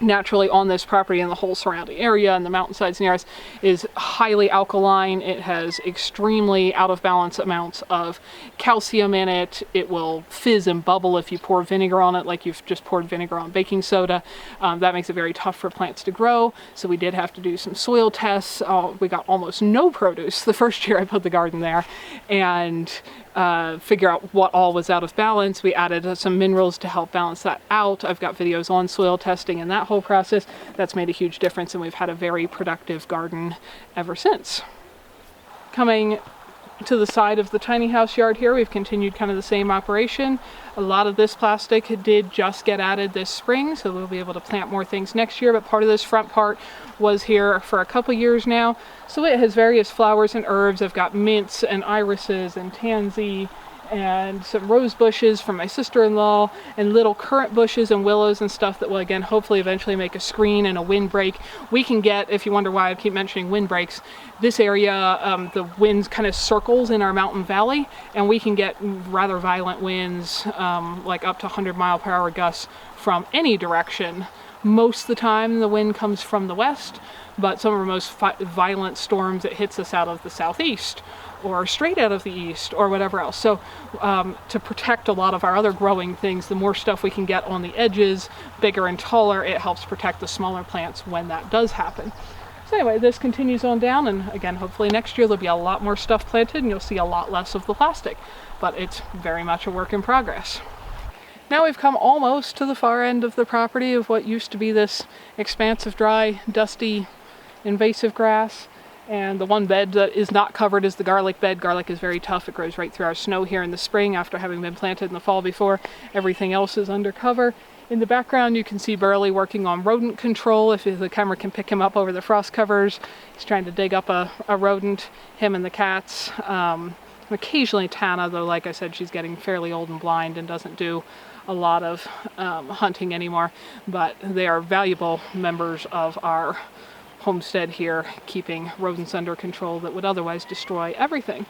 naturally on this property and the whole surrounding area and the mountainsides near us is highly alkaline. It has extremely out of balance amounts of calcium in it. It will fizz and bubble if you pour vinegar on it, like you've just poured vinegar on baking soda. That makes it very tough for plants to grow. So we did have to do some soil tests. We got almost no produce the first year I put the garden there, and figure out what all was out of balance. We added some minerals to help balance that out. I've got videos on soil testing and that whole process. That's made a huge difference, and we've had a very productive garden ever since. Coming to the side of the tiny house yard here, we've continued kind of the same operation. A lot of this plastic did just get added this spring, so we'll be able to plant more things next year, but part of this front part was here for a couple years now. So it has various flowers and herbs. I've got mints and irises and tansy and some rose bushes from my sister-in-law and little currant bushes and willows and stuff that will, again, hopefully eventually make a screen and a windbreak. We can get, if you wonder why I keep mentioning windbreaks, this area, the wind kind of circles in our mountain valley, and we can get rather violent winds, like up to 100-mile-per-hour gusts from any direction. Most of the time the wind comes from the west, but some of our most violent storms, it hits us out of the southeast or straight out of the east or whatever else. So to protect a lot of our other growing things, the more stuff we can get on the edges, bigger and taller, it helps protect the smaller plants when that does happen. So anyway, this continues on down, and again, hopefully next year there'll be a lot more stuff planted and you'll see a lot less of the plastic, but it's very much a work in progress. Now we've come almost to the far end of the property of what used to be this expanse of dry, dusty, invasive grass. And the one bed that is not covered is the garlic bed. Garlic is very tough. It grows right through our snow here in the spring after having been planted in the fall before. Everything else is under cover. In the background, you can see Burley working on rodent control. If the camera can pick him up over the frost covers, he's trying to dig up a rodent, him and the cats. Occasionally Tana, though, like I said, she's getting fairly old and blind and doesn't do a lot of hunting anymore. But they are valuable members of our homestead here, keeping rodents under control that would otherwise destroy everything.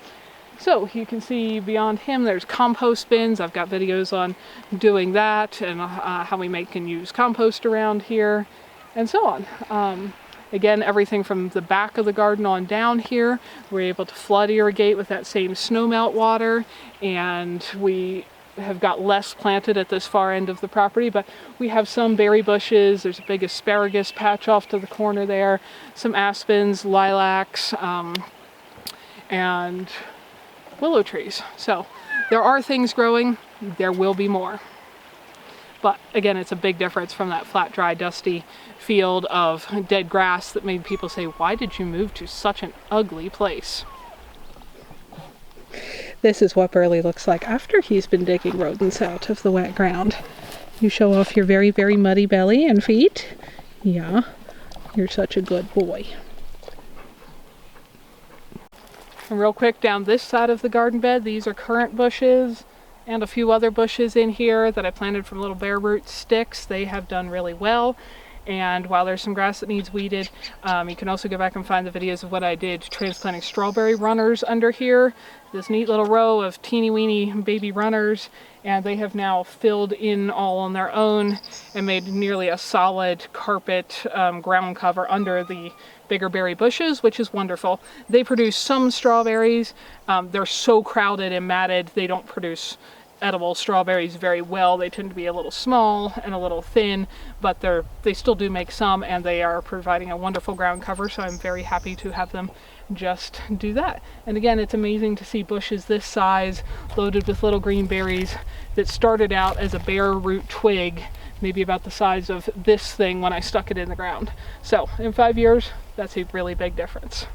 So you can see beyond him there's compost bins. I've got videos on doing that and how we make and use compost around here and so on. Again, everything from the back of the garden on down here, we're able to flood irrigate with that same snowmelt water, and we have got less planted at this far end of the property, but we have some berry bushes. There's a big asparagus patch off to the corner there, some aspens, lilacs, and willow trees. So there are things growing. There will be more. But again, it's a big difference from that flat, dry, dusty field of dead grass that made people say, why did you move to such an ugly place? This is what Burley looks like after he's been digging rodents out of the wet ground. You show off your very, very muddy belly and feet. Yeah, you're such a good boy. And real quick, down this side of the garden bed, these are currant bushes and a few other bushes in here that I planted from little bare root sticks. They have done really well. And while there's some grass that needs weeded, you can also go back and find the videos of what I did transplanting strawberry runners under here. This neat little row of teeny weeny baby runners, and they have now filled in all on their own and made nearly a solid carpet ground cover under the bigger berry bushes, which is wonderful. They produce some strawberries. They're so crowded and matted, they don't produce edible strawberries very well. They tend to be a little small and a little thin, but they still do make some, and they are providing a wonderful ground cover, so I'm very happy to have them just do that. And again, it's amazing to see bushes this size loaded with little green berries that started out as a bare root twig, maybe about the size of this thing when I stuck it in the ground. So in 5 years, that's a really big difference.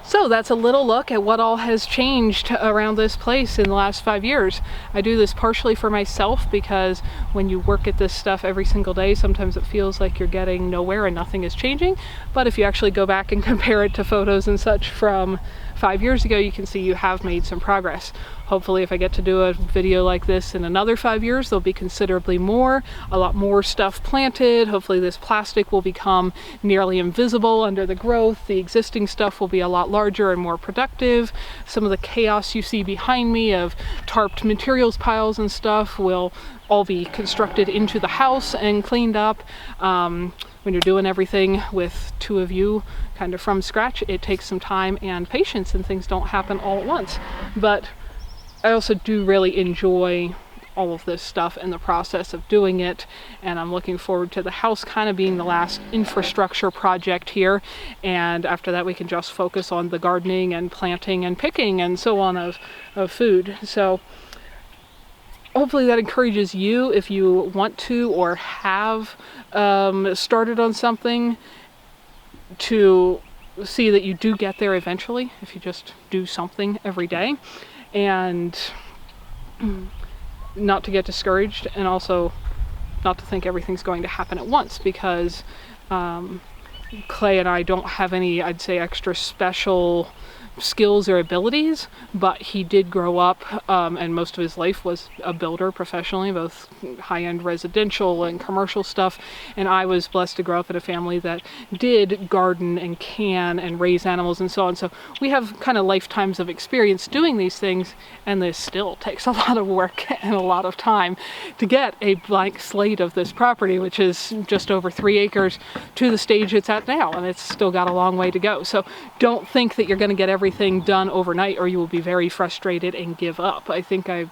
So that's a little look at what all has changed around this place in the last 5 years. I do this partially for myself because when you work at this stuff every single day, sometimes it feels like you're getting nowhere and nothing is changing. But if you actually go back and compare it to photos and such from 5 years ago, you can see you have made some progress. Hopefully if I get to do a video like this in another 5 years, there'll be considerably more, a lot more stuff planted. Hopefully this plastic will become nearly invisible under the growth. The existing stuff will be a lot larger and more productive. Some of the chaos you see behind me of tarped materials piles and stuff will all be constructed into the house and cleaned up. When you're doing everything with two of you kind of from scratch, it takes some time and patience, and things don't happen all at once. But I also do really enjoy all of this stuff and the process of doing it, and I'm looking forward to the house kind of being the last infrastructure project here, and after that we can just focus on the gardening and planting and picking and so on of food. So hopefully that encourages you, if you want to or have started on something, to see that you do get there eventually if you just do something every day, and not to get discouraged, and also not to think everything's going to happen at once, because Clay and I don't have any, I'd say, extra special skills or abilities, but he did grow up and most of his life was a builder professionally, both high-end residential and commercial stuff, and I was blessed to grow up in a family that did garden and can and raise animals and so on. So we have kind of lifetimes of experience doing these things, and this still takes a lot of work and a lot of time to get a blank slate of this property, which is just over 3 acres, to the stage it's at now, and it's still got a long way to go. So don't think that you're going to get everything done overnight or you will be very frustrated and give up. I think I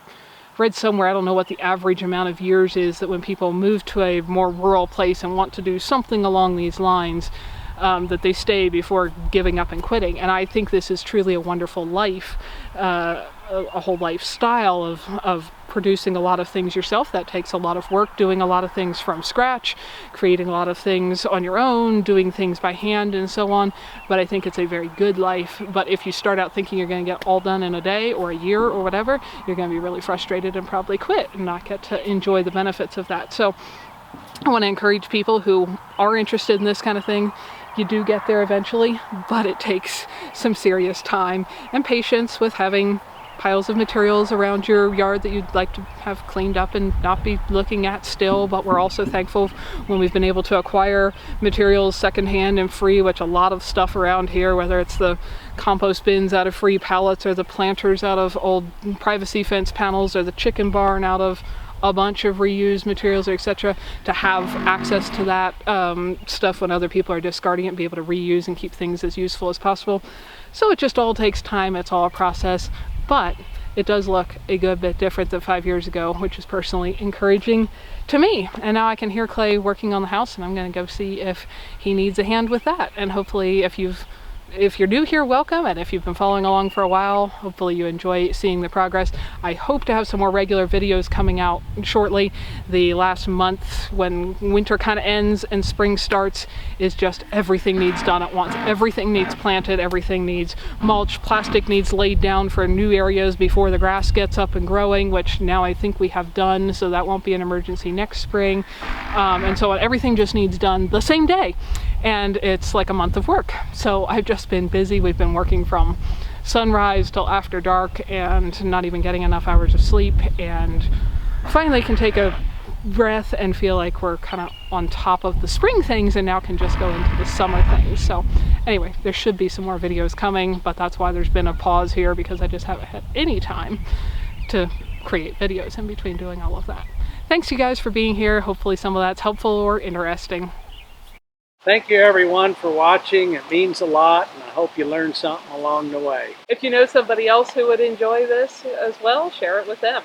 read somewhere, I don't know what the average amount of years is, that when people move to a more rural place and want to do something along these lines, that they stay before giving up and quitting. And I think this is truly a wonderful life, a whole lifestyle of producing a lot of things yourself. That takes a lot of work, doing a lot of things from scratch, creating a lot of things on your own, doing things by hand and so on. But I think it's a very good life. But if you start out thinking you're going to get all done in a day or a year or whatever, you're going to be really frustrated and probably quit and not get to enjoy the benefits of that. So I want to encourage people who are interested in this kind of thing. You do get there eventually, but it takes some serious time and patience with having piles of materials around your yard that you'd like to have cleaned up and not be looking at still. But we're also thankful when we've been able to acquire materials secondhand and free, which a lot of stuff around here, whether it's the compost bins out of free pallets or the planters out of old privacy fence panels or the chicken barn out of a bunch of reused materials, etc., to have access to that stuff when other people are discarding it and be able to reuse and keep things as useful as possible. So it just all takes time. It's all a process, but it does look a good bit different than 5 years ago, which is personally encouraging to me. And now I can hear Clay working on the house, and I'm going to go see if he needs a hand with that. And hopefully if you're new here, welcome, and if you've been following along for a while, hopefully you enjoy seeing the progress. I hope to have some more regular videos coming out shortly. The last month, when winter kind of ends and spring starts, is just everything needs done at once. Everything needs planted, everything needs mulch, plastic needs laid down for new areas before the grass gets up and growing, which now I think we have done, so that won't be an emergency next spring. And so everything just needs done the same day. And it's like a month of work. So I've just been busy. We've been working from sunrise till after dark and not even getting enough hours of sleep, and finally can take a breath and feel like we're kind of on top of the spring things and now can just go into the summer things. So anyway, there should be some more videos coming, but that's why there's been a pause here, because I just haven't had any time to create videos in between doing all of that. Thanks you guys for being here. Hopefully some of that's helpful or interesting. Thank you everyone for watching. It means a lot, and I hope you learned something along the way. If you know somebody else who would enjoy this as well, share it with them.